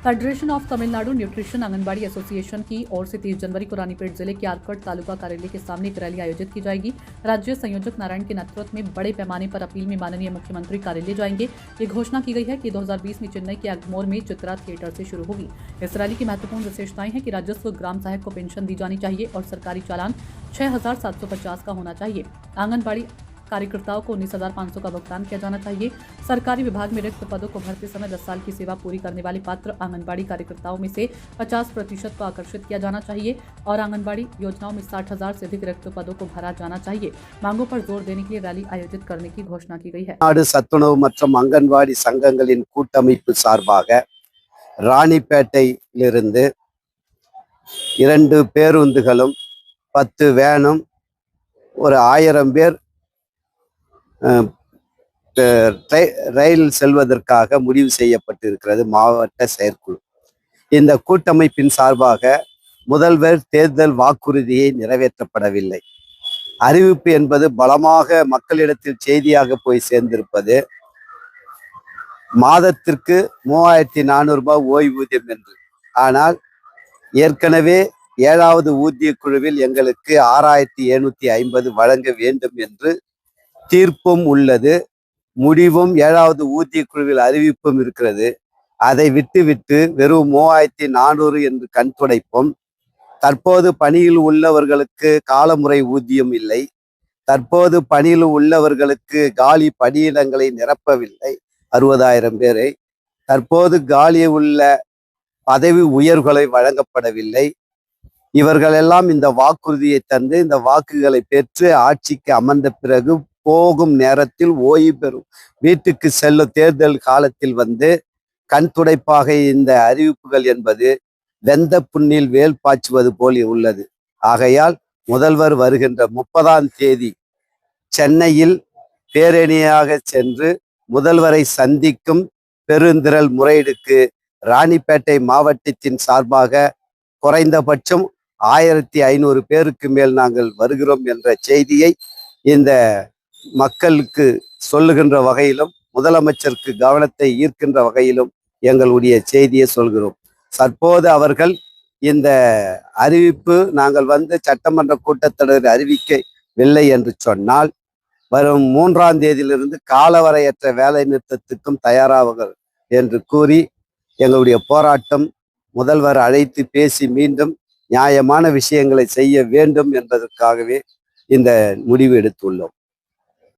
Federation of Tamil Nadu nutrition anganwadi association की ओर से 30 जनवरी को रानीपेट जिले के आरकट तालुका कार्यालय के सामने एक रैली आयोजित की जाएगी। राज्य संयोजक नारायण के नेतृत्व में बड़े पैमाने पर अपील में माननीय मुख्यमंत्री कार्यालय जाएंगे। ये घोषणा की गई है कि 2020 में चेन्नई के एग्मोर में चित्रा थिएटर से शुरू होगी। इस रैली की महत्वपूर्ण विशेषताएं हैं कि राजस्व ग्राम सहायक को पेंशन दी जानी चाहिए और सरकारी चालान 6,750 का होना चाहिए। आंगनबाड़ी कार्यकर्ताओं को 19,500 का भुगतान किया जाना चाहिए। सरकारी विभाग में रिक्त पदों को भरते समय 10 साल की सेवा पूरी करने वाले पात्र आंगनबाड़ी कार्यकर्ताओं में से 50% को आकर्षित किया जाना चाहिए और आंगनबाड़ी योजनाओं में 60,000 से अधिक रिक्त पदों को भरा जाना चाहिए। मांगों पर जोर देने के लिए रैली आयोजित करने की घोषणा की गई है। சத்துணவு மற்றும் அங்கன்வாடி சங்கங்களின் கூட்டமைப்பு சார்பாக ராணிப்பேட்டையிலிருந்து 2 பேருந்துகளும் 10 வேனும் ஒரு 1000 பேர் ரயில் செல்வதற்காக முடிவு செய்யப்பட்டிருக்கிறது மாவட்ட செயற்குழு. இந்த கூட்டமைப்பின் சார்பாக முதல்வர் தேர்தல் வாக்குறுதியை நிறைவேற்றப்படவில்லை. அறிவிப்பு என்பது பலமாக மக்களிடத்தில் செய்தியாக போய் சேர்ந்திருப்பது மாதத்திற்கு 3,400 ரூபாய் ஓய்வூதியம் என்று. ஆனால் ஏற்கனவே 7வது ஊதிய குழுவில் எங்களுக்கு 6,750 வழங்க வேண்டும் என்று தீர்ப்பும் உள்ளது, முடிவும் 7வது ஊதிய குழுவில் அறிவிப்பும் இருக்கிறது. அதை விட்டுவிட்டு வெறும் 3,400 என்று கண் துடைப்பும். தற்போது பணியில் உள்ளவர்களுக்கு காலமுறை ஊதியம் இல்லை. தற்போது பணியில் உள்ளவர்களுக்கு காலி பணியிடங்களை நிரப்பவில்லை 60,000 பேரை. தற்போது காலி உள்ள பதவி உயர்வுகளை வழங்கப்படவில்லை. இவர்களெல்லாம் இந்த வாக்குறுதியை தந்து இந்த வாக்குகளை பெற்று ஆட்சிக்கு அமர்ந்த பிறகு போகும் நேரத்தில் ஓய்வு பெறும் வீட்டுக்கு செல்லும் தேர்தல் காலத்தில் வந்து கண் துடைப்பாக இந்த அறிவிப்புகள் என்பது வெந்த புண்ணில் வேல் பாய்ச்சுவது போல் உள்ளது. ஆகையால் முதல்வர் வருகின்ற 30ஆம் தேதி சென்னையில் பேரணியாக சென்று முதல்வரை சந்திக்கும் பெருந்திரள் முறையீடுக்கு ராணிப்பேட்டை மாவட்டத்தின் சார்பாக குறைந்தபட்சம் 1,500 பேருக்கு மேல் நாங்கள் வருகிறோம் என்ற செய்தியை இந்த மக்களுக்கு சொல்லுகின்ற வகையிலும் முதலமைச்சருக்கு கவனத்தை ஈர்க்கின்ற வகையிலும் எங்களுடைய செய்தியை சொல்கிறோம். தற்போது அவர்கள் இந்த அறிவிப்பு நாங்கள் வந்து சட்டமன்ற கூட்டத்தொடர் அறிவிக்கவில்லை என்று சொன்னால் வரும் 3ஆம் தேதியிலிருந்து காலவரையற்ற வேலை நிறுத்தத்துக்கும் தயாராகுங்கள் என்று கூறி எங்களுடைய போராட்டம் முதல்வர் அழைத்து பேசி மீண்டும் நியாயமான விஷயங்களை செய்ய வேண்டும் என்பதற்காகவே இந்த முடிவு எடுத்துள்ளோம்.